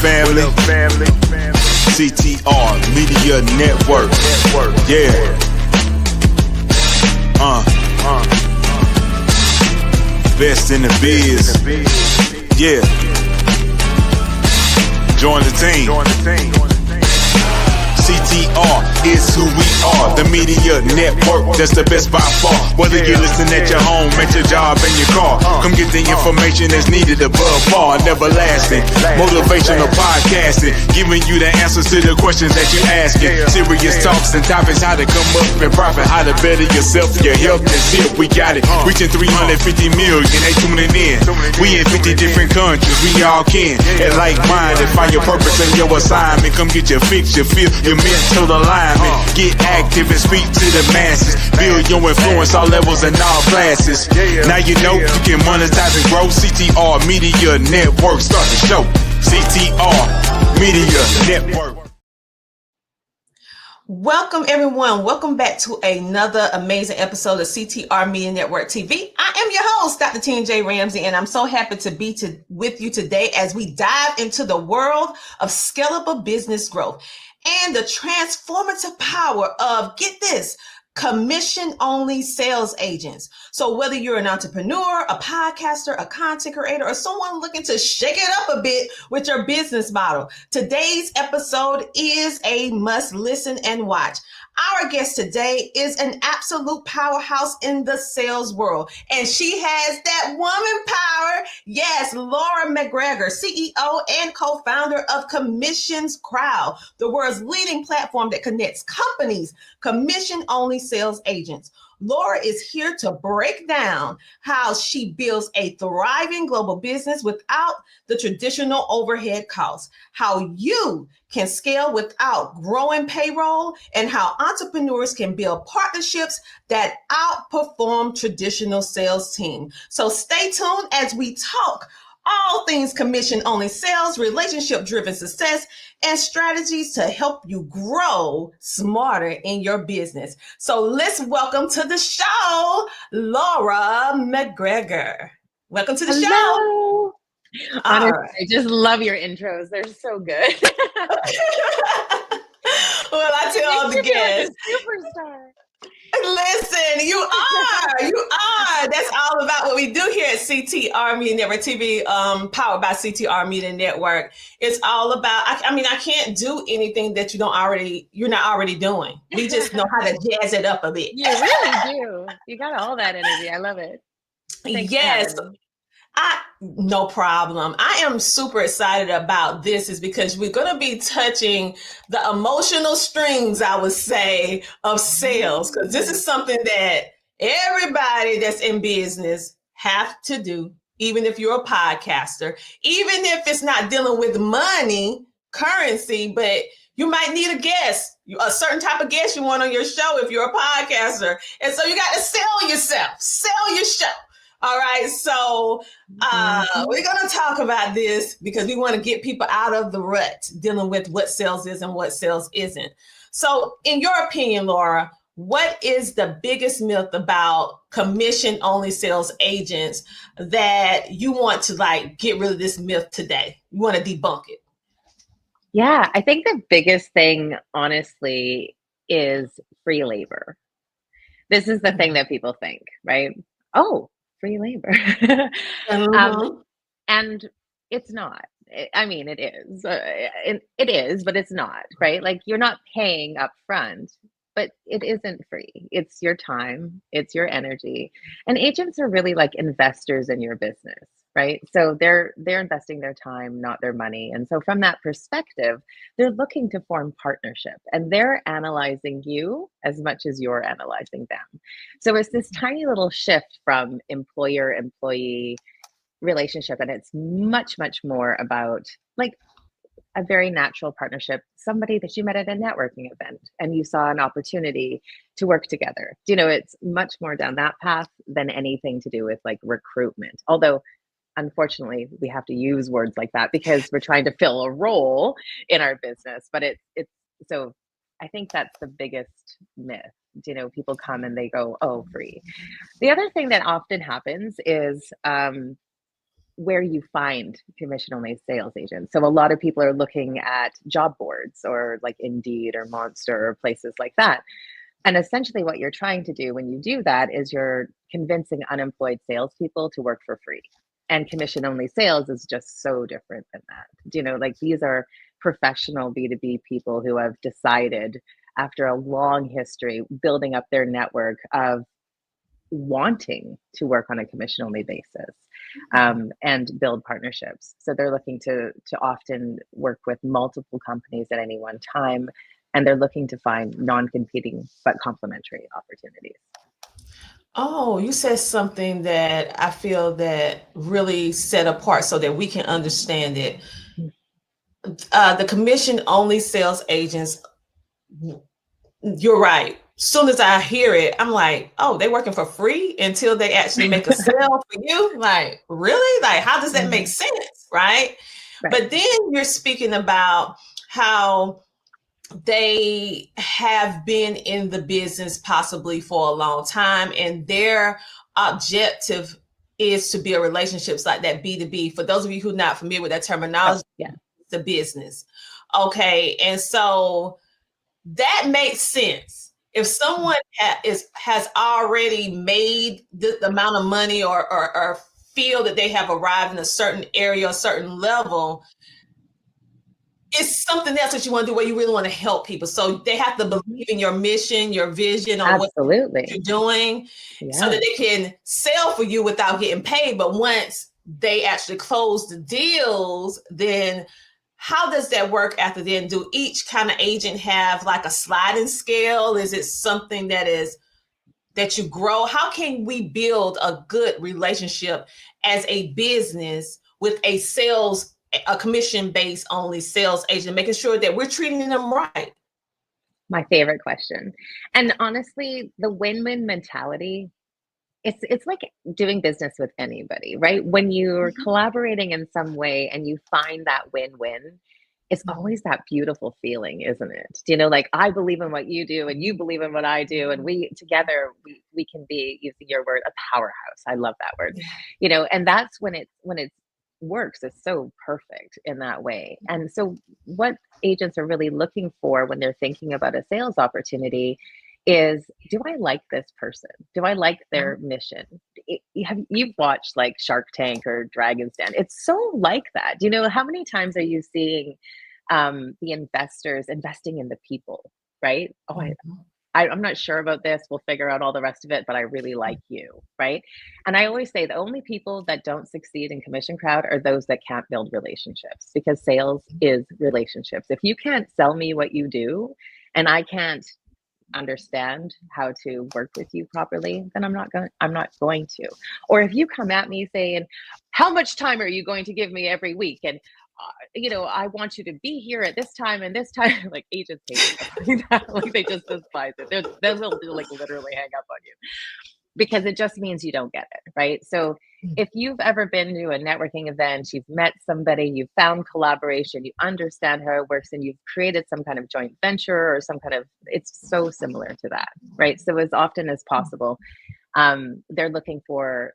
family? CTR Media Network. Yeah. Best in the biz. Yeah. Join the team. CTR is who we are, the media network, that's the best by far. Whether you listen at your home, at your job, in your car, come get the information that's needed above par. Never lasting, motivational podcasting, giving you the answers to the questions that you're asking. Serious talks and topics, how to come up and profit, how to better yourself, your health, and shit, we got it. Reaching 350 million, they tuning in. We in 50 different countries, we all can. And like minded, find your purpose and your assignment. Come get your fix, your feel, your mental alignment. Get active and speak to the masses. Build your influence all levels and all classes. Now you know you can monetize and grow. CTR Media Network, start the show. CTR Media Network. Welcome everyone. Welcome back to another amazing episode of CTR Media Network TV. I am your host, Dr. T&J Ramsay, and I'm so happy to be with you today as we dive into the world of scalable business growth and the transformative power of, get this, commission-only sales agents. So whether you're an entrepreneur, a podcaster, a content creator, or someone looking to shake it up a bit with your business model, today's episode is a must listen and watch. Our guest today is an absolute powerhouse in the sales world, and she has that woman power. Yes, Laura McGregor, CEO and co-founder of CommissionCrowd, the world's leading platform that connects companies, commission-only sales agents. Laura is here to break down how she builds a thriving global business without the traditional overhead costs, how you can scale without growing payroll, and how entrepreneurs can build partnerships that outperform traditional sales teams. So stay tuned as we talk all things commission-only sales, relationship-driven success, and strategies to help you grow smarter in your business. So let's welcome to the show, Laura McGregor. Welcome to the show. Honestly, I just love your intros. They're so good. Well, I tell all the guests. Like a superstar. Listen, you are. That's all about what we do here at CTR Media Network TV, powered by CTR Media Network. It's all about, I mean, I can't do anything that you're not already doing. We just know how to jazz it up a bit. You really do. You got all that energy. I love it. Thanks. Yes. No problem. I am super excited about this is because we're going to be touching the emotional strings, I would say, of sales, because this is something that everybody that's in business have to do, even if you're a podcaster, even if it's not dealing with money, currency, but you might need a guest, a certain type of guest you want on your show if you're a podcaster. And so you got to sell yourself, sell your show. All right, so we're going to talk about this because we want to get people out of the rut dealing with what sales is and what sales isn't. So in your opinion, Laura, what is the biggest myth about commission-only sales agents that you want to get rid of this myth today? You want to debunk it? Yeah, I think the biggest thing, honestly, is free labor. This is the thing that people think, right? Oh, free labor. And it's not. I mean, it is. It is, but it's not, right? Like, you're not paying up front, but it isn't free. It's your time. It's your energy. And agents are really like investors in your business, right? So they're investing their time, not their money. And so from that perspective, they're looking to form partnership, and they're analyzing you as much as you're analyzing them. So it's this tiny little shift from employer-employee relationship, and it's much, much more about like a very natural partnership, somebody that you met at a networking event and you saw an opportunity to work together. It's much more down that path than anything to do with like recruitment. Although, unfortunately, we have to use words like that because we're trying to fill a role in our business. But it's so I think that's the biggest myth. People come and they go, oh, free. The other thing that often happens is where you find commission only sales agents. So a lot of people are looking at job boards or like Indeed or Monster or places like that. And essentially what you're trying to do when you do that is you're convincing unemployed salespeople to work for free. And commission only sales is just so different than that. Like these are professional B2B people who have decided after a long history building up their network of wanting to work on a commission only basis, and build partnerships. So they're looking to often work with multiple companies at any one time, and they're looking to find non-competing but complementary opportunities. Oh, you said something that I feel that really set apart so that we can understand it. The commission only sales agents, you're right. Soon as I hear it, I'm like, oh, they're working for free until they actually make a sale for you. Like, really? Like, how does that make sense? Right? But then you're speaking about how they have been in the business possibly for a long time, and their objective is to build relationships like that B2B. For those of you who are not familiar with that terminology, the business. Okay. And so that makes sense. If someone has already made the amount of money or feel that they have arrived in a certain area, a certain level, it's something else that you want to do where you really want to help people. So they have to believe in your mission, your vision on what you're doing, so that they can sell for you without getting paid. But once they actually close the deals, then how does that work after then? Do each kind of agent have like a sliding scale? Is it something that you grow? How can we build a good relationship as a business with a commission-based only sales agent, making sure that we're treating them right? My favorite question. And honestly, the win-win mentality, it's like doing business with anybody, right? When you're collaborating in some way and you find that win-win, it's always that beautiful feeling, isn't it? Like I believe in what you do and you believe in what I do, and we together we can be, using your word, a powerhouse. I love that word. And that's when it works. It's so perfect in that way. And so what agents are really looking for when they're thinking about a sales opportunity is, do I like this person? Do I like their mission? You've watched like Shark Tank or Dragon's Den. It's so like that. How many times are you seeing the investors investing in the people, right? Oh, I'm not sure about this. We'll figure out all the rest of it, but I really like you, right? And I always say the only people that don't succeed in CommissionCrowd are those that can't build relationships, because sales is relationships. If you can't sell me what you do and I can't understand how to work with you properly, then I'm not going to. Or if you come at me saying, how much time are you going to give me every week? And I want you to be here at this time and this time. Like, agents hate stuff like that. Like, they just despise it. They'll like literally hang up on you, because it just means you don't get it, right? So if you've ever been to a networking event, you've met somebody, you've found collaboration, you understand how it works, and you've created some kind of joint venture or it's so similar to that, right? So as often as possible, they're looking for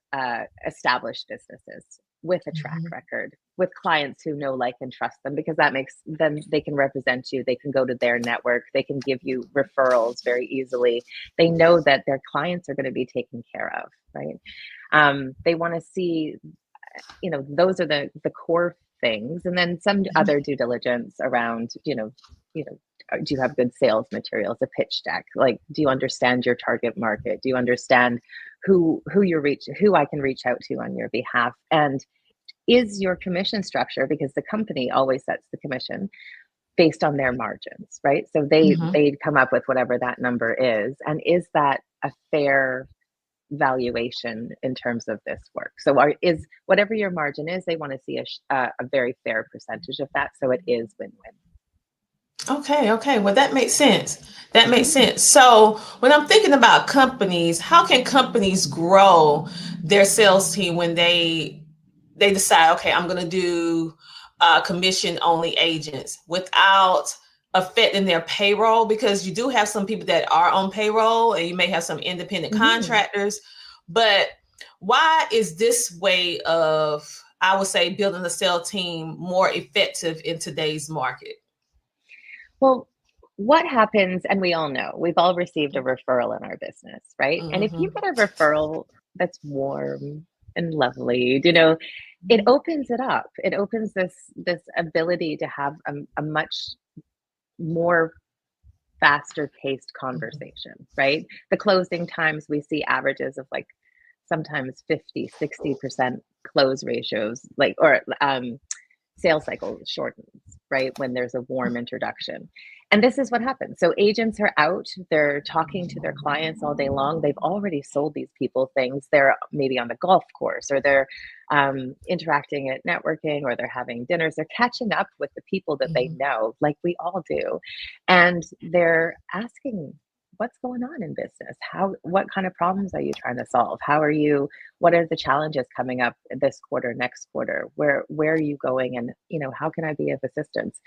established businesses with a track record, with clients who know, like, and trust them, because that makes them, they can represent you, they can go to their network, they can give you referrals very easily. They know that their clients are going to be taken care of, right? They want to see, those are the core things. And then some other due diligence around, do you have good sales materials, a pitch deck? Like, do you understand your target market? Do you understand who I can reach out to on your behalf? And is your commission structure, because the company always sets the commission based on their margins, right? So they'd come up with whatever that number is. And is that a fair valuation in terms of this work? So is whatever your margin is, they want to see a very fair percentage of that. So it is win-win. Okay. Well, that makes sense. So when I'm thinking about companies, how can companies grow their sales team when they decide, okay, I'm going to do commission only agents without affecting their payroll? Because you do have some people that are on payroll, and you may have some independent contractors. But why is this way of I would say, building a sales team more effective in today's market? Well, what happens, and we all know, we've all received a referral in our business, right? And if you get a referral that's warm and lovely, it opens it up. It opens this ability to have a much more faster paced conversation, right? The closing times, we see averages of like sometimes 50-60% close ratios, or sales cycle shortens, right? When there's a warm introduction. And this is what happens. So agents are out, they're talking to their clients all day long. They've already sold these people things. They're maybe on the golf course, or they're interacting at networking, or they're having dinners. They're catching up with the people that they know, like we all do. And they're asking, what's going on in business? What kind of problems are you trying to solve? What are the challenges coming up this quarter, next quarter? Where are you going? And, how can I be of assistance?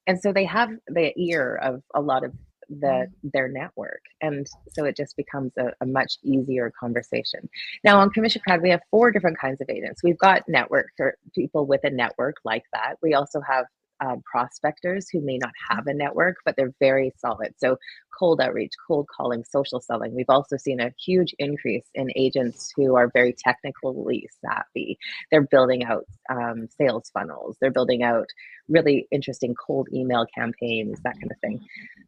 And so they have the ear of a lot of their network. And so it just becomes a much easier conversation. Now on CommissionCrowd, we have 4 different kinds of agents. We've got network, or people with a network like that. We also have prospectors who may not have a network, but they're very solid. So cold outreach, cold calling, social selling. We've also seen a huge increase in agents who are very technically savvy. They're building out sales funnels. They're building out really interesting cold email campaigns, that kind of thing.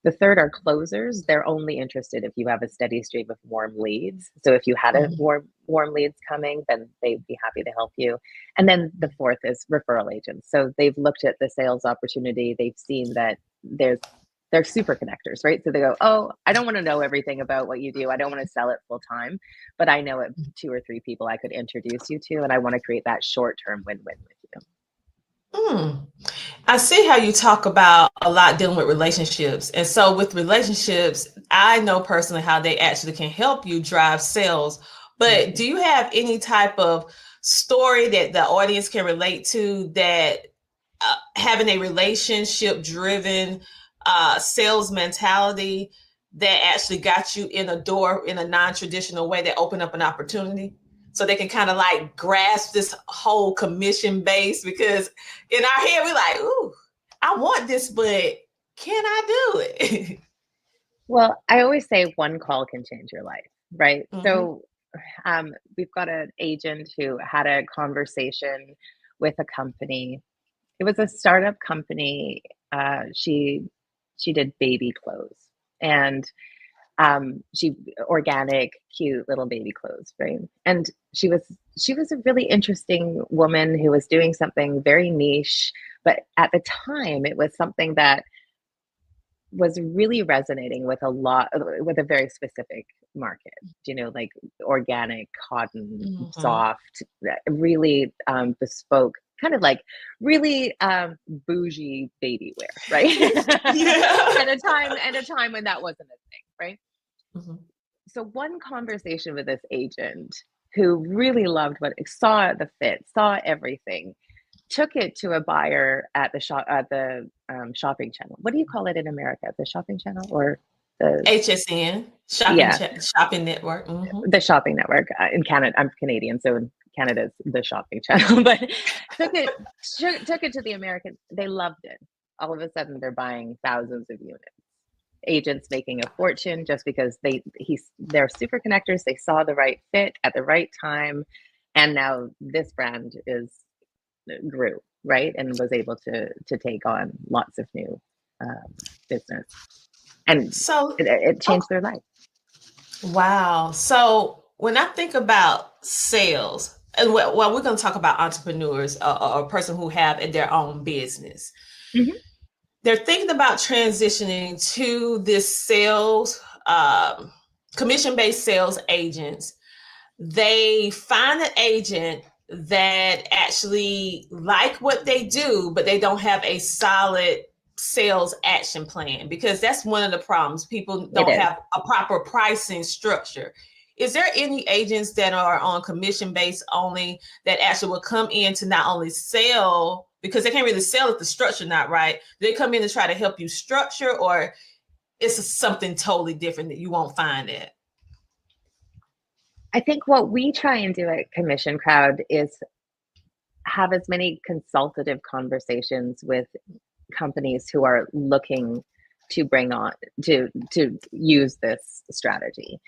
The third are closers. They're only interested if you have a steady stream of warm leads. So if you had a warm leads coming, then they'd be happy to help you. And then the fourth is referral agents. So they've looked at the sales opportunity. They've seen that they're super connectors, right? So they go, oh, I don't want to know everything about what you do. I don't want to sell it full time, but I know 2 or 3 people I could introduce you to, and I want to create that short-term win-win with you. I see how you talk about a lot dealing with relationships. And so with relationships, I know personally how they actually can help you drive sales. But do you have any type of story that the audience can relate to, that having a relationship driven sales mentality that actually got you in a door in a non-traditional way, that opened up an opportunity? So they can kind of like grasp this whole commission base, because in our head, we're like, ooh, I want this, but can I do it? Well, I always say one call can change your life, right? So we've got an agent who had a conversation with a company. It was a startup company. She did baby clothes, and she organic, cute little baby clothes, right? And she was a really interesting woman who was doing something very niche, but at the time it was something that was really resonating with a very specific market, like organic cotton, soft, really bespoke, kind of like really bougie baby wear, right? at a time when that wasn't a thing, right? So one conversation with this agent who really loved saw the fit, saw everything, took it to a buyer at the shopping channel. What do you call it in America? The shopping channel, or the HSN shopping network? The shopping network in Canada. I'm Canadian, so in Canada's the shopping channel. But took it to the American. They loved it. All of a sudden, they're buying thousands of units. Agents making a fortune just because they're super connectors. They saw the right fit at the right time, and now this brand grew, right, and was able to take on lots of new business, and so it changed their life. Wow. So when I think about sales, and we're going to talk about entrepreneurs, or a person who have their own business. They're thinking about transitioning to this sales, commission-based sales agents. They find an agent that actually like what they do, but they don't have a solid sales action plan, because that's one of the problems. People don't have a proper pricing structure. Is there any agents that are on commission based only that actually will come in to not only sell, because they can't really sell if the structure not right? They come in to try to help you structure, or it's something totally different that you won't find it? I think what we try and do at CommissionCrowd is have as many consultative conversations with companies who are looking to bring on to use this strategy,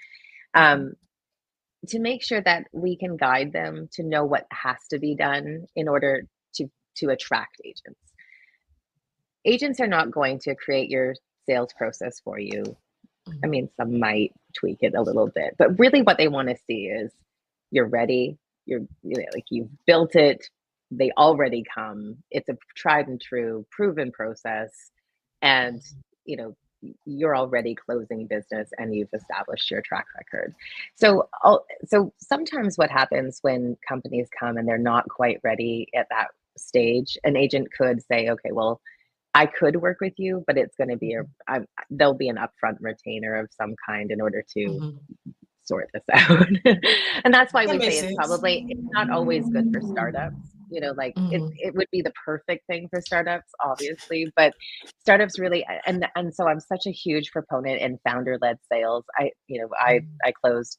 to make sure that we can guide them to know what has to be done in order to attract agents. Agents are not going to create your sales process for you. I mean, some might tweak it a little bit, but really what they want to see is you're ready, like you've built it, they already come, it's a tried and true proven process, and you're already closing business and you've established your track record. So sometimes what happens when companies come and they're not quite ready at that stage, an agent could say, okay, well, I could work with you, but it's going to be there'll be an upfront retainer of some kind in order to sort this out. And that's why we say it's not always good for startups. It would be the perfect thing for startups, obviously, but startups really, and so I'm such a huge proponent in founder-led sales. I closed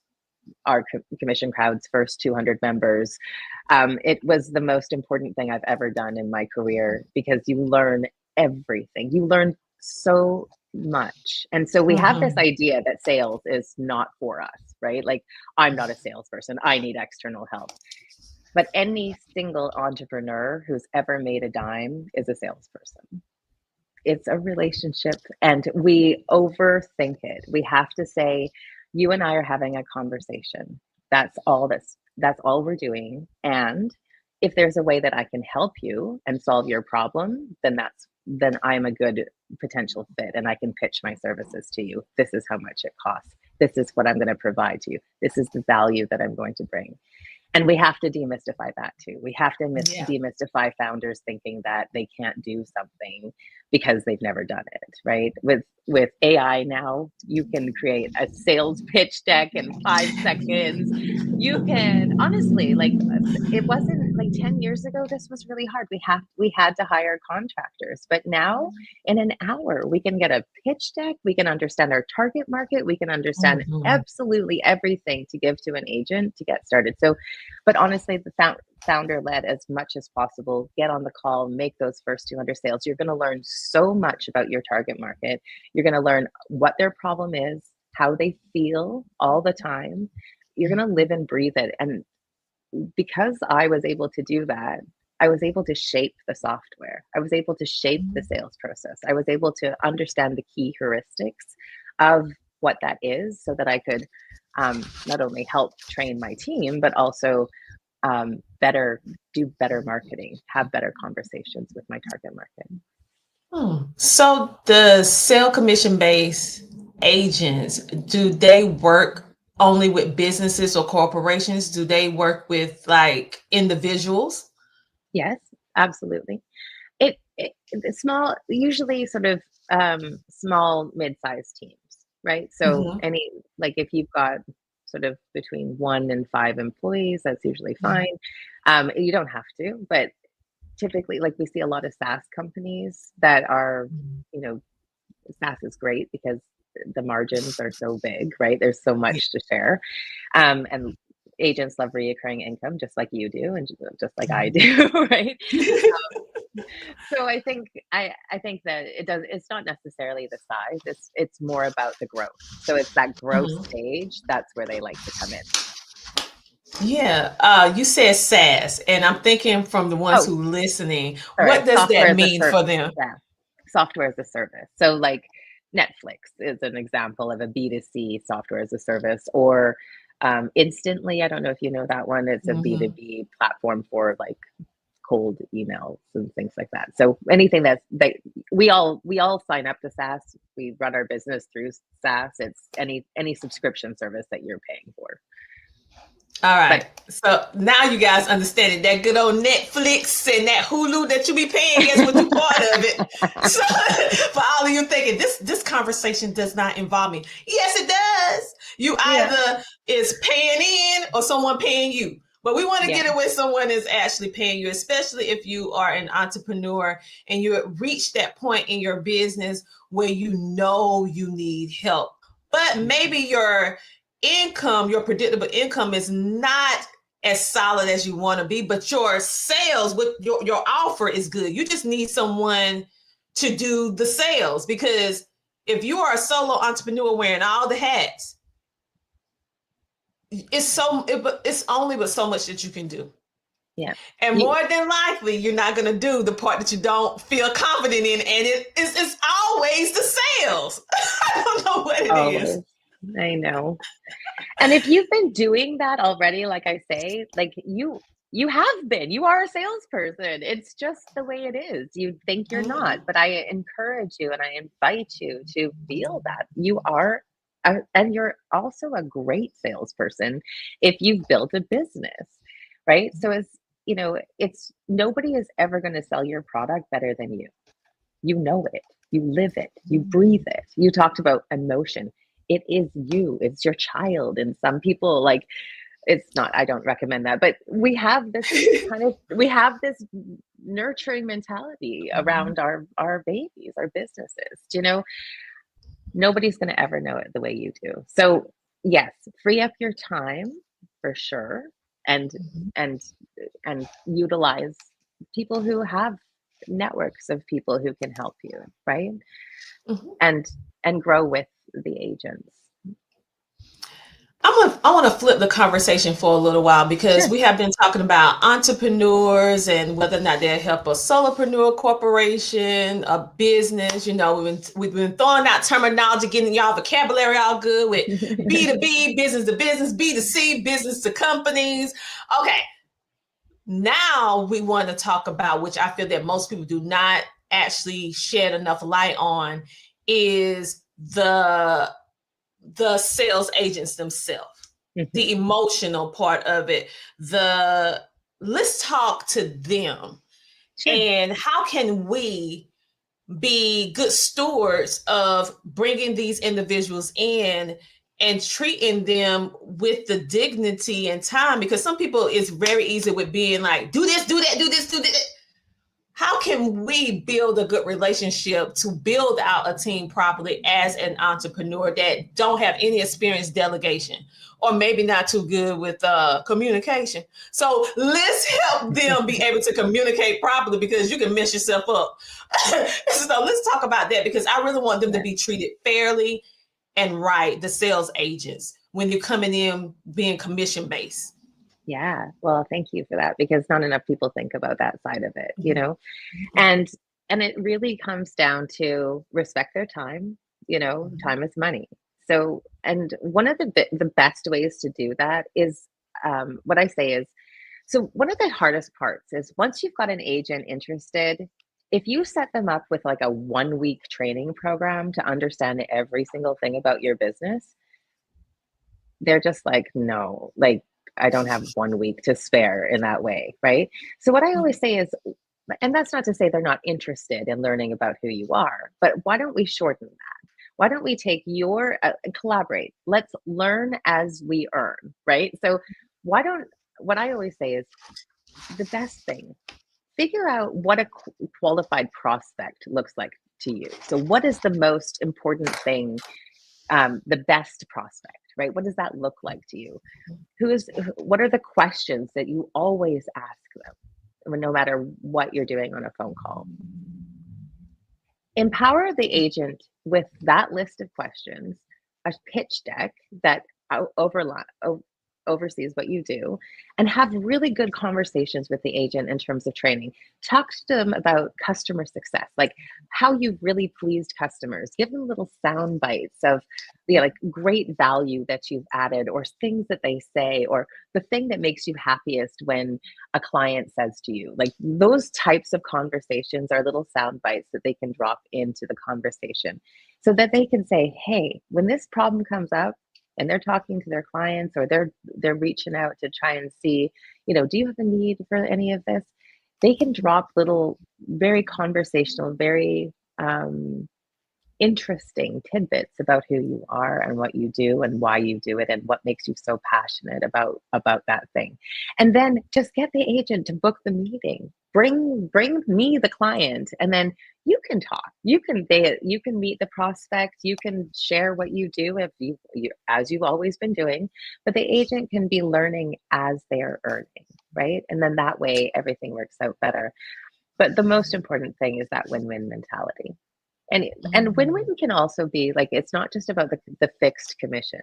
our CommissionCrowd's first 200 members. It was the most important thing I've ever done in my career, because you learn everything. You learn so much. And so we have this idea that sales is not for us, right? Like, I'm not a salesperson, I need external help. But any single entrepreneur who's ever made a dime is a salesperson. It's a relationship, and we overthink it. We have to say, you and I are having a conversation. That's all we're doing. And if there's a way that I can help you and solve your problem, then I'm a good potential fit, and I can pitch my services to you. This is how much it costs. This is what I'm going to provide to you. This is the value that I'm going to bring. And we have to demystify that too. We have to demystify founders thinking that they can't do something because they've never done it, right? With AI now, you can create a sales pitch deck in 5 seconds. You can, honestly, like, it wasn't like 10 years ago, this was really hard. We had to hire contractors, but now in an hour, we can get a pitch deck. We can understand our target market. We can understand absolutely everything to give to an agent to get started. So, but honestly, the founder-led as much as possible, get on the call, make those first 200 sales. You're going to learn so much about your target market. You're going to learn what their problem is, how they feel all the time. You're going to live and breathe it. And because I was able to do that, I was able to shape the software. I was able to shape the sales process. I was able to understand the key heuristics of what that is, so that I could not only help train my team, but also do better marketing, have better conversations with my target market. So the sale commission-based agents, do they work only with businesses or corporations? Do they work with like individuals? Yes, absolutely. It's small, usually sort of small, mid-sized teams, right? So like if you've got sort of between 1 and 5 employees, that's usually fine. You don't have to, but typically, like, we see a lot of SaaS companies that are, SaaS is great because the margins are so big, right? There's so much to share. And agents love recurring income, just like you do, and just like I do, right? So I think that it's not necessarily the size, it's more about the growth. So it's that growth stage, that's where they like to come in. Yeah. You said SaaS, and I'm thinking from the ones who listening, what does that mean for them? Yeah. Software as a service. So like Netflix is an example of a B2C software as a service, or Instantly, I don't know if you know that one. It's a B2B platform for like cold emails and things like that. So anything we all sign up to SaaS. We run our business through SaaS. It's any subscription service that you're paying for. All right. So now you guys understand it. That good old Netflix and that Hulu that you be paying, guess what, you part of it. So for all of you thinking this conversation does not involve me. Yes, it does. You either is paying in or someone paying you. But we want to get it when someone is actually paying you, especially if you are an entrepreneur and you reach that point in your business where you know you need help. But maybe your income, your predictable income is not as solid as you want to be, but your sales with your offer is good. You just need someone to do the sales, because if you are a solo entrepreneur wearing all the hats, it's only but so much that you can do. Yeah. And more than likely, you're not going to do the part that you don't feel confident in. And it's always the sales. I don't know what it is. I know. And if you've been doing that already, like I say, like you are a salesperson. It's just the way it is. You think you're not, but I encourage you and I invite you to feel that you are, and you're also a great salesperson if you've built a business, right? So it's nobody is ever going to sell your product better than you. You know it, you live it, you breathe it. You talked about emotion. It is you, it's your child. And some people, like, it's not, I don't recommend that, but we have this nurturing mentality around our babies, our businesses, nobody's going to ever know it the way you do. So yes, free up your time for sure. And utilize people who have networks of people who can help you, right? And grow with the agents. I want to flip the conversation for a little while, because we have been talking about entrepreneurs and whether or not they'll help a solopreneur corporation, a business. We've been throwing out terminology, getting y'all vocabulary all good with B2B, business to business, B2C, business to companies. Okay. Now we want to talk about, which I feel that most people do not actually shed enough light on, is the sales agents themselves, the emotional part of it. Let's talk to them. Sure. And how can we be good stewards of bringing these individuals in and treating them with the dignity and time? Because some people, it's very easy with being like, do this, do that, do this, do that. How can we build a good relationship to build out a team properly as an entrepreneur that don't have any experience delegation, or maybe not too good with communication? So let's help them be able to communicate properly, because you can mess yourself up. So let's talk about that, because I really want them to be treated fairly and right, the sales agents, when you're coming in being commission based. Yeah. Well, thank you for that, because not enough people think about that side of it, and it really comes down to respect their time, time is money. So, and one of the best ways to do that is, what I say is, so one of the hardest parts is, once you've got an agent interested, if you set them up with like a 1-week training program to understand every single thing about your business, they're just like, no, like, I don't have 1 week to spare in that way, right? So what I always say is, and that's not to say they're not interested in learning about who you are, but why don't we shorten that? Why don't we take collaborate? Let's learn as we earn, right? So what I always say is, the best thing, figure out what a qualified prospect looks like to you. So what is the most important thing, the best prospect? Right? What does that look like to you? What are the questions that you always ask them, no matter what you're doing on a phone call? Empower the agent with that list of questions, a pitch deck that oversees what you do, and have really good conversations with the agent in terms of training. Talk to them about customer success, like how you've really pleased customers. Give them little sound bites of like great value that you've added, or things that they say, or the thing that makes you happiest when a client says to you. Like, those types of conversations are little sound bites that they can drop into the conversation, so that they can say, hey, when this problem comes up, and they're talking to their clients, or they're reaching out to try and see, do you have a need for any of this? They can drop little, very conversational, very interesting tidbits about who you are and what you do and why you do it and what makes you so passionate about that thing. And then just get the agent to book the meeting. Bring me the client, and then you can talk. You can meet the prospect. You can share what you do if you as you've always been doing, but the agent can be learning as they are earning, right? And then that way everything works out better. But the most important thing is that win-win mentality. And win-win can also be like, it's not just about the fixed commission.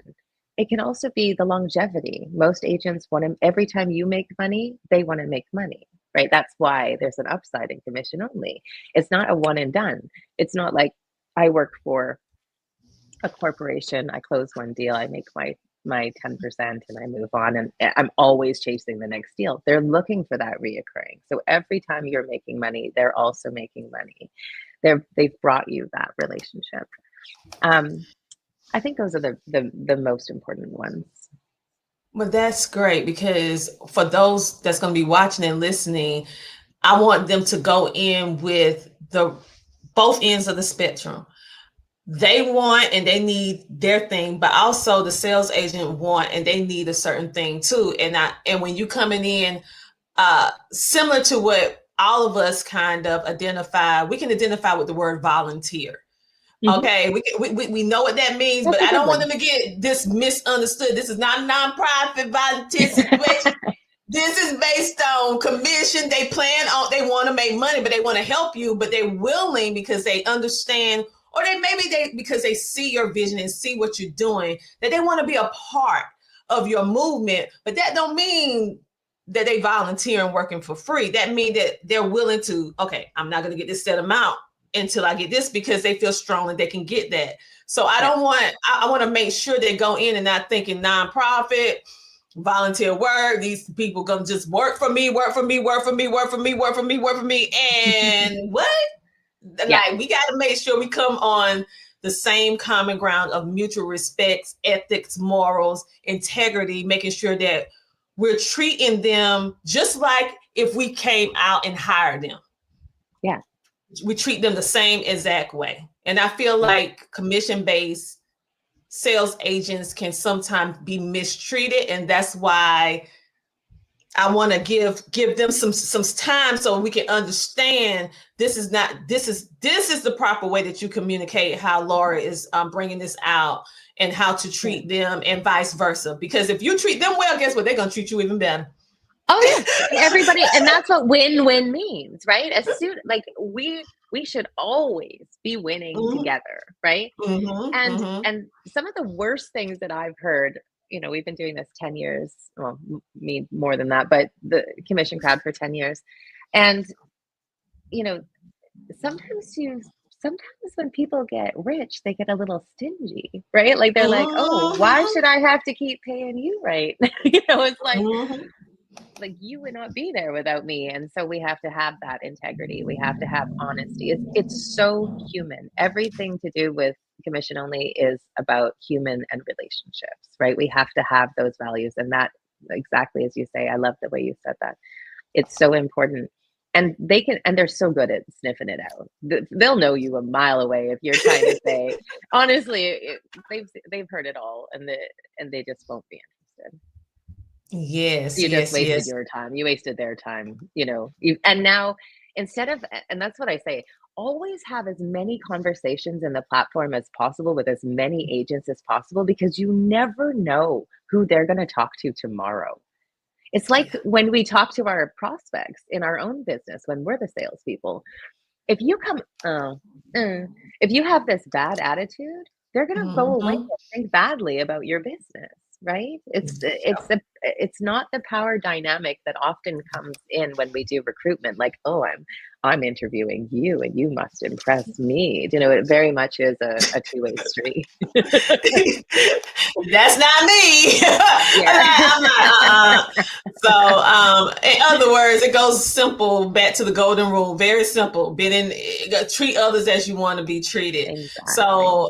It can also be the longevity. Most agents want to, every time you make money, they want to make money, right? That's why there's an upside in commission only. It's not a one and done. It's not like I work for a corporation, I close one deal, I make my 10% and I move on, and I'm always chasing the next deal. They're looking for that reoccurring. So every time you're making money, they're also making money. They've brought you that relationship. I think those are the most important ones. Well, that's great, because for those that's going to be watching and listening, I want them to go in with both ends of the spectrum. They want and they need their thing, but also the sales agent want and they need a certain thing too. And when you coming in, similar to what all of us kind of identify, we can identify with the word volunteer. Okay, we know what that means, but I don't want them to get this misunderstood. This is not a nonprofit volunteer situation. This is based on commission. They want to make money, but they want to help you, but they're willing because they understand, or because they see your vision and see what you're doing, that they want to be a part of your movement. But that don't mean that they volunteer and working for free. That means that they're willing to, okay, I'm not going to get this set amount until I get this, because they feel strong that they can get that. So I want to make sure they go in and not thinking nonprofit, volunteer work. These people gonna just work for me. And what? Like, we got to make sure we come on the same common ground of mutual respect, ethics, morals, integrity, making sure that we're treating them just like if we came out and hired them. Yeah. We treat them the same exact way. And I feel like commission-based sales agents can sometimes be mistreated. And that's why I want to give them some time so we can understand this is the proper way that you communicate how Laura is bringing this out, and how to treat them, and vice versa. Because if you treat them well, guess what? They're going to treat you even better. Oh yeah, everybody, and that's what win-win means, right? As soon, like, we should always be winning together, right? And some of the worst things that I've heard, we've been doing this 10 years, well, me more than that, but the CommissionCrowd for 10 years, and sometimes when people get rich, they get a little stingy, right? Like, they're like, oh, why should I have to keep paying you, right? It's like you would not be there without me. And so we have to have that integrity. We have to have honesty. It's so human. Everything to do with commission only is about human and relationships, right? We have to have those values, and that, exactly as you say, I love the way you said that. It's so important. And they're so good at sniffing it out. They'll know you a mile away if you're trying to say, honestly, they've heard it all, and they just won't be interested. Yes, you just wasted your time. You wasted their time, and now, instead of, and that's what I say, always have as many conversations in the platform as possible with as many agents as possible, because you never know who they're going to talk to tomorrow. It's like when we talk to our prospects in our own business, when we're the salespeople, if you have this bad attitude, they're going to go away and think badly about your business. Right? It's not the power dynamic that often comes in when we do recruitment. Like, oh, I'm interviewing you, and you must impress me. It very much is a two-way street. That's not me. So, in other words, it goes simple, back to the golden rule. Very simple. Treat others as you want to be treated. Exactly. So.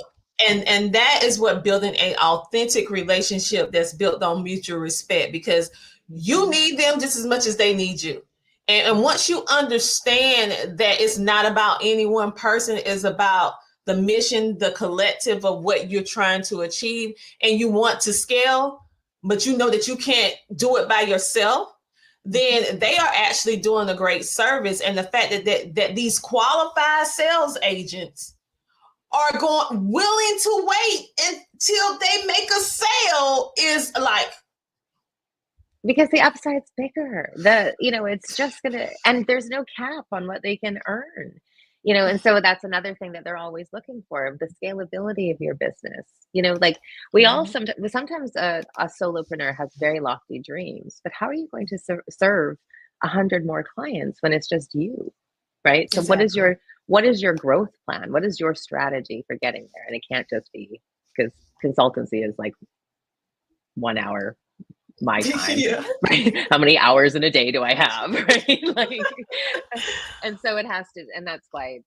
And that is what building an authentic relationship that's built on mutual respect, because you need them just as much as they need you. And once you understand that it's not about any one person, it's about the mission, the collective of what you're trying to achieve, and you want to scale, but you know that you can't do it by yourself, then they are actually doing a great service. And the fact that these qualified sales agents are willing to wait until they make a sale is like, because the upside's bigger. It's just gonna, and there's no cap on what they can earn. And so that's another thing that they're always looking for, the scalability of your business. Like we all sometimes a solopreneur has very lofty dreams, but how are you going to serve 100 more clients when it's just you, right? So exactly. what is your growth plan? What is your strategy for getting there? And it can't just be, because consultancy is like 1 hour my time, Yeah. right? How many hours in a day do I have, right? Like, and so it has to, and that's why,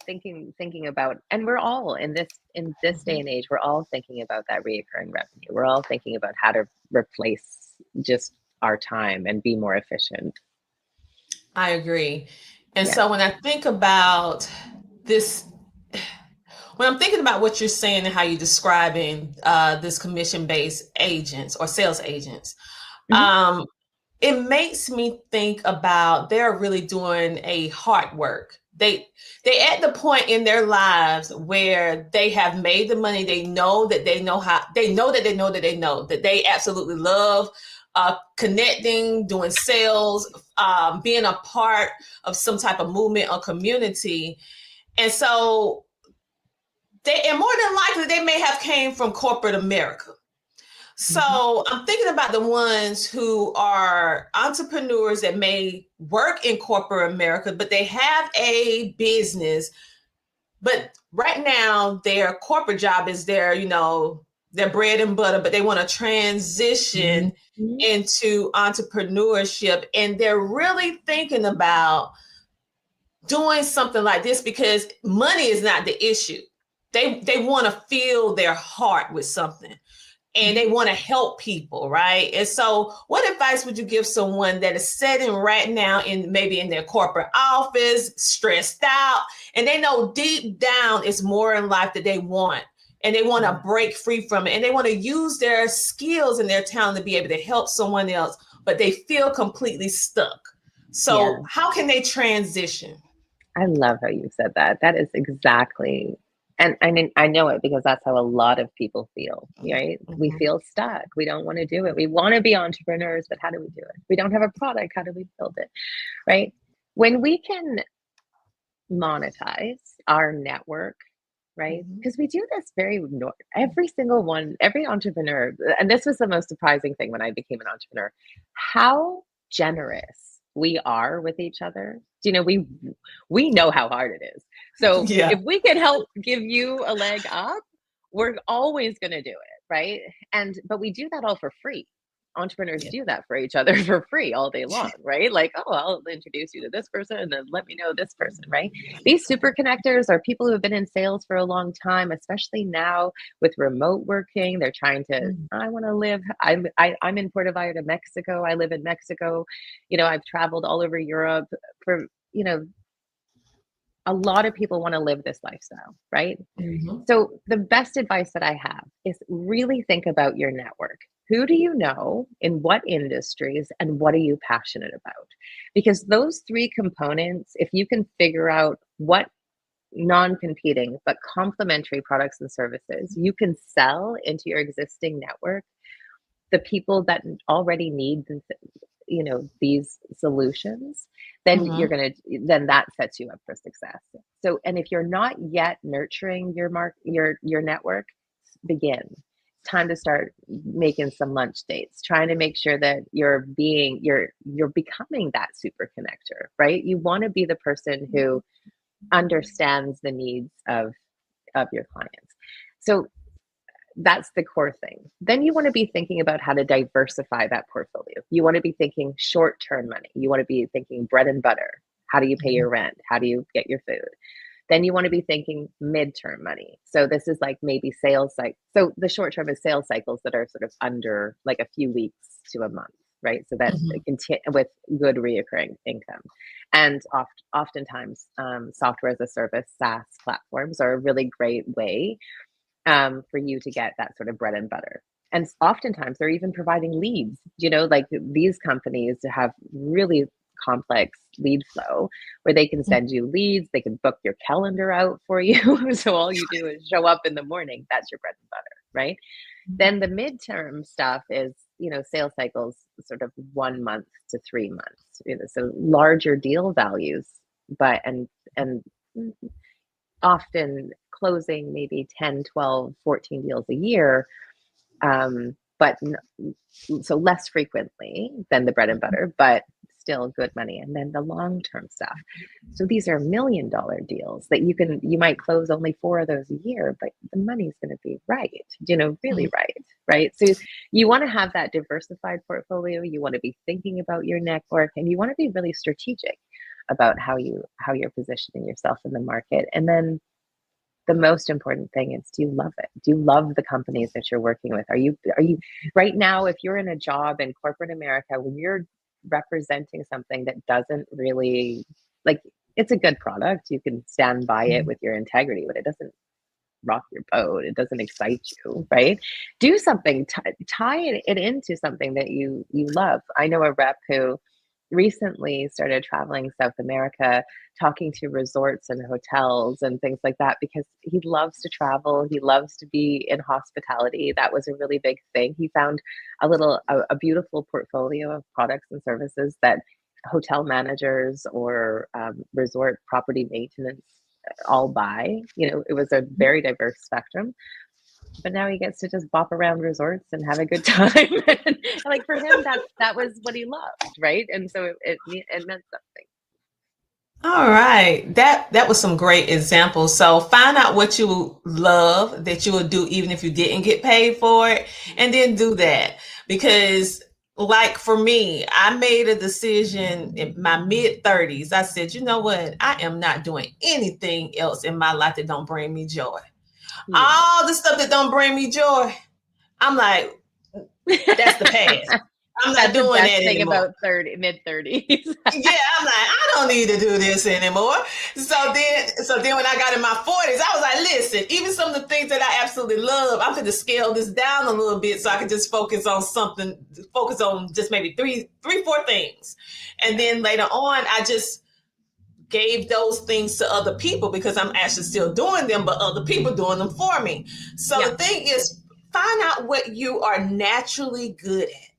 thinking about, and we're all in this day and age, we're all thinking about that reoccurring revenue. We're all thinking about how to replace just our time and be more efficient. I agree. And Yeah. so when I think about this, when I'm thinking about what you're saying and how you're describing this commission-based agents or sales agents, it makes me think about they're really doing a hard work. They at the point in their lives where they have made the money. They know that they know how. They know that they know that they know that they absolutely love connecting, doing sales, being a part of some type of movement or community. And so and more than likely they may have came from corporate America. So I'm thinking about the ones who are entrepreneurs that may work in corporate America, but they have a business. But right now, their corporate job is their bread and butter, but they want to transition into entrepreneurship. And they're really thinking about doing something like this because money is not the issue. They want to fill their heart with something. And they want to help people, right? And so what advice would you give someone that is sitting right now maybe in their corporate office, stressed out, and they know deep down it's more in life that they want, and they want to break free from it, and they want to use their skills and their talent to be able to help someone else, but they feel completely stuck. So how can they transition? I love how you said that. That is exactly, and I know it because that's how a lot of people feel, right? We feel stuck. We don't want to do it. We want to be entrepreneurs, but how do we do it? We don't have a product. How do we build it, right? When we can monetize our network, right? Because we do this every single one, every entrepreneur, and this was the most surprising thing when I became an entrepreneur, how generous we are with each other. We know how hard it is. So if we can help give you a leg up, we're always going to do it, right? But we do that all for free. Entrepreneurs do that for each other for free all day long, right? Like, oh, I'll introduce you to this person and then let me know this person, right? These super connectors are people who have been in sales for a long time, especially now with remote working. They're trying to, I want to live, I'm in Puerto Vallarta, Mexico. I live in Mexico. I've traveled all over Europe for, a lot of people want to live this lifestyle, right? So the best advice that I have is really think about your network. Who do you know in what industries and what are you passionate about? Because those three components, if you can figure out what non-competing but complementary products and services you can sell into your existing network, the people that already need these solutions, then then that sets you up for success. So, and if you're not yet nurturing your network, begin. It's time to start making some lunch dates, trying to make sure that you're becoming that super connector, right? You want to be the person who understands the needs of your clients. So that's the core thing. Then you want to be thinking about how to diversify that portfolio. You want to be thinking short-term money. You want to be thinking bread and butter. How do you pay your rent? How do you get your food? Then you want to be thinking mid-term money. So this is like maybe sales cycle. So the short term is sales cycles that are sort of under like a few weeks to a month, right? So that with good reoccurring income. And oftentimes, software as a service, SaaS platforms are a really great way for you to get that sort of bread and butter. And oftentimes they're even providing leads, like these companies have really complex lead flow where they can send you leads, they can book your calendar out for you. So all you do is show up in the morning. That's your bread and butter, right? Then the midterm stuff is, sales cycles sort of 1 month to 3 months, so larger deal values, but and often closing maybe 10, 12, 14 deals a year, but so less frequently than the bread and butter, but still good money. And then the long-term stuff. So these are $1 million deals that you might close only 4 of those a year, but the money's going to be right, really right? So you want to have that diversified portfolio. You want to be thinking about your network, and you want to be really strategic about how you're positioning yourself in the market. And then the most important thing is, do you love it? Do you love the companies that you're working with? Are you right now, if you're in a job in corporate America, when you're representing something that doesn't really, like, it's a good product, you can stand by it with your integrity, but it doesn't rock your boat, it doesn't excite you, right? Do something, tie it into something that you love. I know a rep who recently started traveling South America, talking to resorts and hotels and things like that, because he loves to travel. He loves to be in hospitality. That was a really big thing. He found a beautiful portfolio of products and services that hotel managers or resort property maintenance all buy. It was a very diverse spectrum. But now he gets to just bop around resorts and have a good time. And like, for him, that was what he loved, right? And so it meant something. All right. That was some great examples. So find out what you love that you would do even if you didn't get paid for it, and then do that. Because, like, for me, I made a decision in my mid-30s. I said, you know what? I am not doing anything else in my life that don't bring me joy. Yeah. All the stuff that don't bring me joy, I'm like, that's the past. I'm not doing that anymore. About mid-30s. Yeah, I'm like, I don't need to do this anymore. So then when I got in my 40s, I was like, listen, even some of the things that I absolutely love, I'm going to scale this down a little bit so I can just focus on just maybe three, 4 things. And then later on, I just gave those things to other people because I'm actually still doing them, but other people doing them for me. So The thing is, find out what you are naturally good at.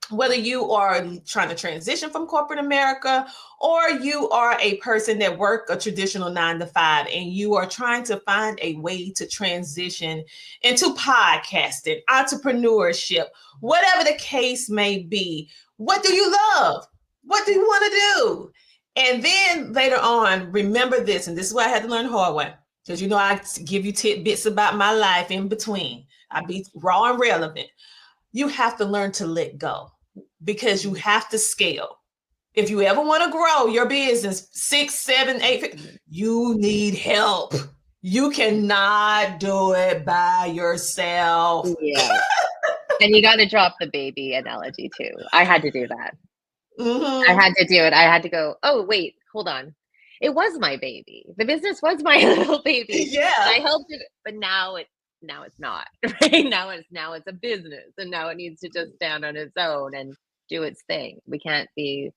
Whether you are trying to transition from corporate America, or you are a person that work a traditional 9-to-5 and you are trying to find a way to transition into podcasting, entrepreneurship, whatever the case may be. What do you love? What do you want to do? And then later on, remember this, and this is what I had to learn the hard way, because I give you tidbits about my life in between. I be raw and relevant. You have to learn to let go, because you have to scale. If you ever want to grow your business 6, 7, 8, you need help. You cannot do it by yourself. Yeah. And you got to drop the baby analogy too. I had to do that. Mm-hmm. I had to do it. I had to go, oh, wait, hold on. It was my baby. The business was my little baby. Yeah. I helped it, but now it's not, right? Now it's a business, and now it needs to just stand on its own and do its thing. We can't be,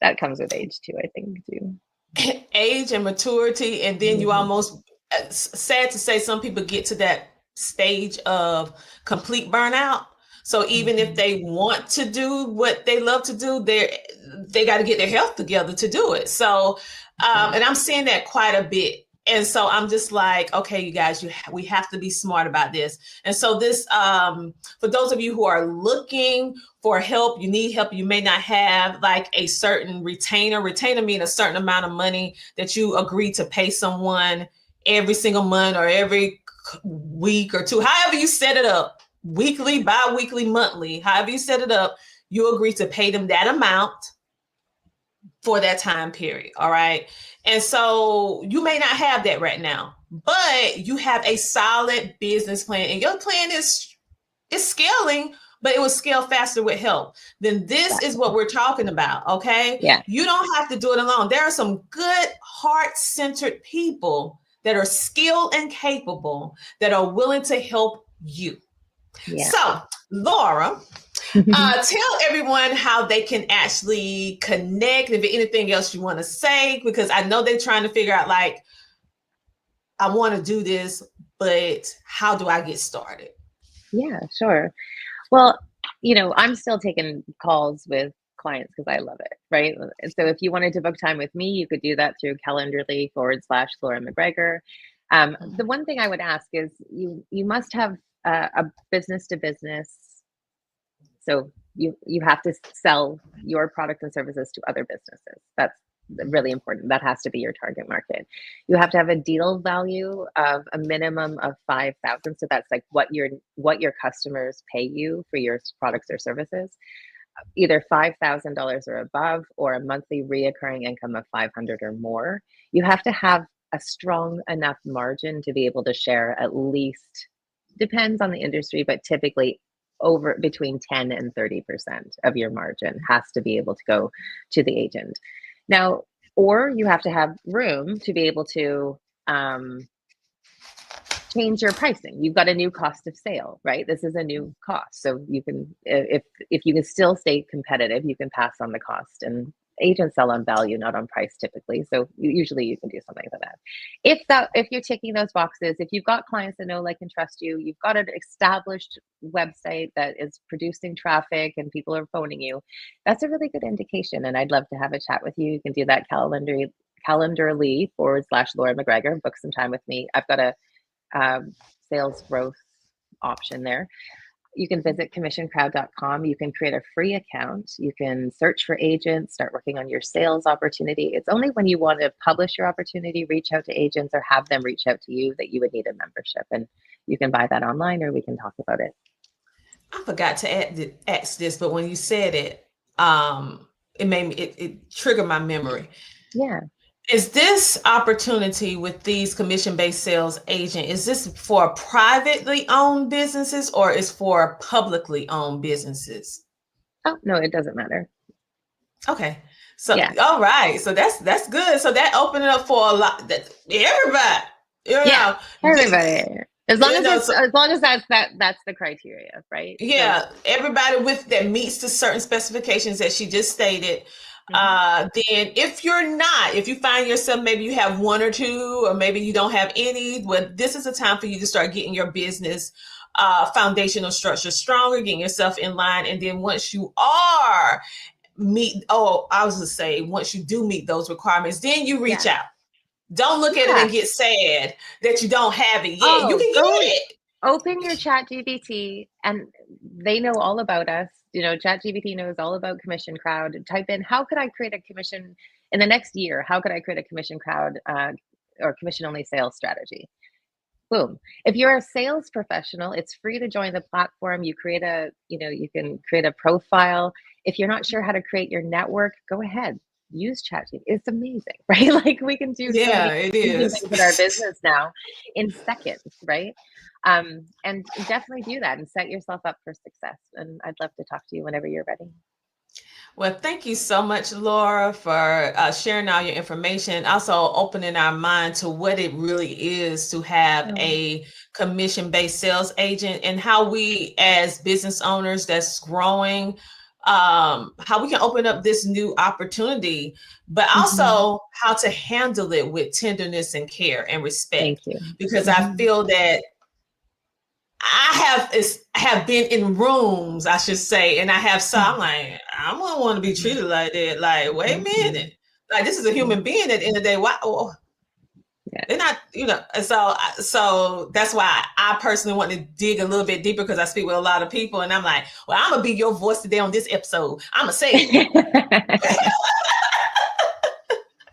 that comes with age too, I think, too. Age and maturity. And then you almost, sad to say, some people get to that stage of complete burnout. So even if they want to do what they love to do, they got to get their health together to do it. So, and I'm seeing that quite a bit. And so I'm just like, okay, you guys, we have to be smart about this. And so this, for those of you who are looking for help, you need help, you may not have like a certain retainer. Retainer means a certain amount of money that you agree to pay someone every single month or every week or two, however you set it up. Weekly, bi-weekly, monthly, however you set it up, you agree to pay them that amount for that time period. All right. And so you may not have that right now, but you have a solid business plan, and your plan is scaling, but it would scale faster with help. Then this is what we're talking about, okay? Yeah. You don't have to do it alone. There are some good, heart-centered people that are skilled and capable that are willing to help you. Yeah. So, Laura, tell everyone how they can actually connect. If anything else you want to say, because I know they're trying to figure out, like, I want to do this, but how do I get started? Yeah, sure. Well, I'm still taking calls with clients because I love it, right? So if you wanted to book time with me, you could do that through Calendly/Laura McGregor. The one thing I would ask is you must have a business to business. So you have to sell your products and services to other businesses. That's really important. That has to be your target market. You have to have a deal value of a minimum of 5,000. So that's like what your customers pay you for your products or services, either $5,000 or above, or a monthly reoccurring income of 500 or more. You have to have a strong enough margin to be able to share at least, depends on the industry, but typically over between 10 and 30% of your margin has to be able to go to the agent. Now, or you have to have room to be able to change your pricing. You've got a new cost of sale, right? This is a new cost. So you can, if you can still stay competitive, you can pass on the cost. And agents sell on value, not on price typically. So usually you can do something like that. If you're ticking those boxes, if you've got clients that know, like, and trust you, you've got an established website that is producing traffic and people are phoning you, that's a really good indication. And I'd love to have a chat with you. You can do that Calendly/Laura McGregor, book some time with me. I've got a sales growth option there. You can visit CommissionCrowd.com. You can create a free account. You can search for agents, start working on your sales opportunity. It's only when you want to publish your opportunity, reach out to agents, or have them reach out to you that you would need a membership. And you can buy that online, or we can talk about it. I forgot to ask this, but when you said it, it made me, it triggered my memory. Yeah. Is this opportunity with these commission-based sales agent, is this for privately owned businesses or is for publicly owned businesses? Oh, no, it doesn't matter. Okay. So, yeah. All right. So that's good. So that opened it up for a lot, everybody, yeah, everybody. As long as that's the criteria, right? Yeah. So, everybody that meets the certain specifications that she just stated. Then if you find yourself, maybe you have one or two, or maybe you don't have any, well, this is a time for you to start getting your business foundational structure stronger, getting yourself in line. And then once you once you do meet those requirements, then you reach out. Don't look at it and get sad that you don't have it yet. You can get it. Open your ChatGPT, and they know all about us. ChatGPT knows all about CommissionCrowd. Type in, how could I create a commission in the next year? How could I create a CommissionCrowd or commission-only sales strategy? Boom. If you're a sales professional, it's free to join the platform. You can create a profile. If you're not sure how to create your network, go ahead. Use ChatGPT. It's amazing, right? Like, we can do so many things in our business now in seconds, right? And definitely do that and set yourself up for success. And I'd love to talk to you whenever you're ready. Well, thank you so much, Laura, for sharing all your information, also opening our mind to what it really is to have a commission-based sales agent, and how we as business owners that's growing, how we can open up this new opportunity, but also how to handle it with tenderness and care and respect. Thank you. Because I feel that I have been in rooms, I should say, and I'm like, I don't want to be treated like that. Like, wait a minute, like, this is a human being at the end of the day. Why? They're not, so that's why I personally want to dig a little bit deeper, because I speak with a lot of people, and I'm like, well, I'm gonna be your voice today on this episode. I'm gonna say it.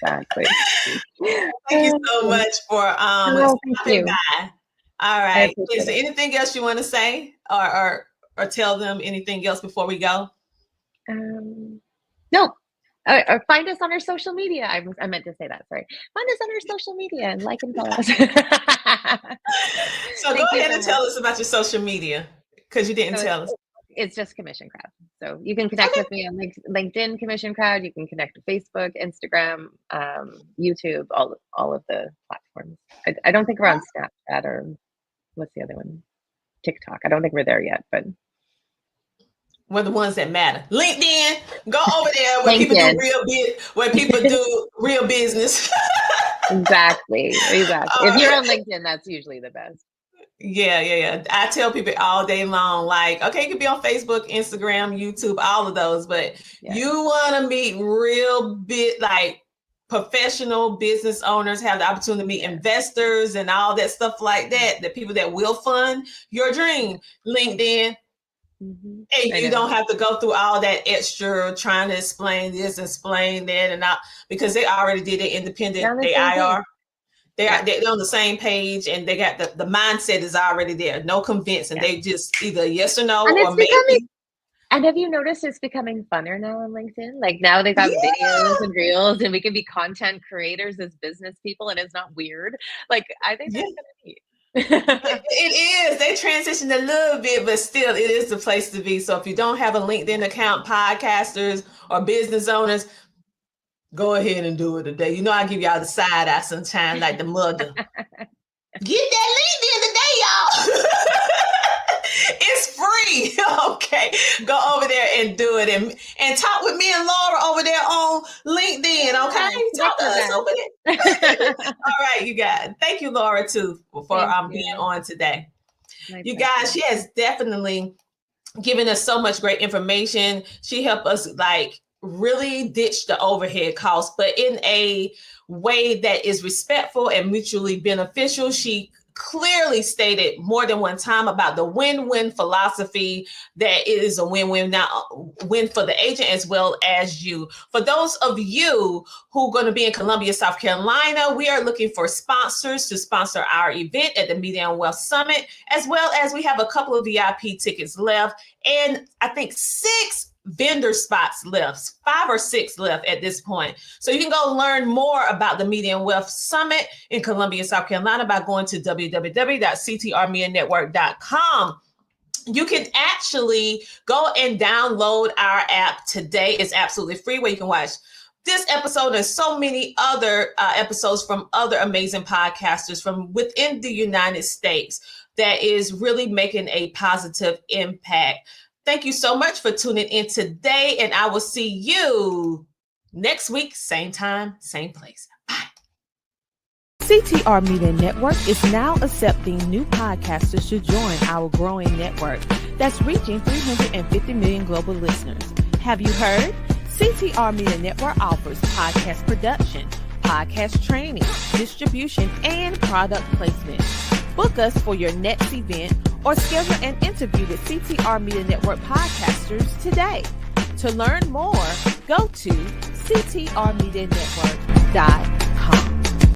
Exactly. Thank you so much for stopping by. All right. Is there anything else you want to say, or tell them anything else before we go? No. Or find us on our social media. I meant to say that. Sorry. Find us on our social media and like and follow us. So go ahead and tell us about your social media, because you didn't tell us. It's just CommissionCrowd. So you can connect with me on LinkedIn, CommissionCrowd. You can connect to Facebook, Instagram, YouTube, all of the platforms. I don't think we're on Snapchat or what's the other one? TikTok. I don't think we're there yet, but we're the ones that matter. LinkedIn, go over there where people do real business. Exactly. If you're on LinkedIn, that's usually the best. Yeah. I tell people all day long, like, okay, you can be on Facebook, Instagram, YouTube, all of those, but you want to meet real like professional business owners, have the opportunity to meet investors and all that stuff like that, the people that will fund your dream. LinkedIn. Mm-hmm. And you don't have to go through all that extra trying to explain this, explain that, and not, because they already did it independent. They IR. They're on the same page, and they got the mindset is already there. No convincing. They just either yes or no, or maybe. And have you noticed it's becoming funner now on LinkedIn? Like now they've got videos and reels, and we can be content creators as business people, and it's not weird. Like I think that's kind of neat. It is. They transitioned a little bit, but still, it is the place to be. So if you don't have a LinkedIn account, podcasters or business owners, go ahead and do it today. You know, I give y'all the side eye sometimes, like the mother. Get that LinkedIn today, y'all. It's free. Okay. Go over there and do it. And talk with me and Laura over there on LinkedIn. Okay. Talk to us over there. All right, you guys. Thank you, Laura, too, for being on today. You guys, she has definitely given us so much great information. She helped us like really ditch the overhead costs, but in a way that is respectful and mutually beneficial. She clearly stated more than one time about the win-win philosophy, that it is a win-win, now win for the agent as well as you. For those of you who are going to be in Columbia, South Carolina, we are looking for sponsors to sponsor our event at the Media and Wealth Summit, as well as we have a couple of VIP tickets left, and I think 6 vendor spots left, 5 or 6 left at this point. So you can go learn more about the Media and Wealth Summit in Columbia, South Carolina by going to www.ctrmedianetwork.com. You can actually go and download our app today. It's absolutely free, where you can watch this episode and so many other episodes from other amazing podcasters from within the United States that is really making a positive impact. Thank you so much for tuning in today, and I will see you next week, same time, same place. Bye. CTR Media Network is now accepting new podcasters to join our growing network that's reaching 350 million global listeners. Have you heard? CTR Media Network offers podcast production, podcast training, distribution, and product placement. Book us for your next event or schedule an interview with CTR Media Network podcasters today. To learn more, go to ctrmedianetwork.com.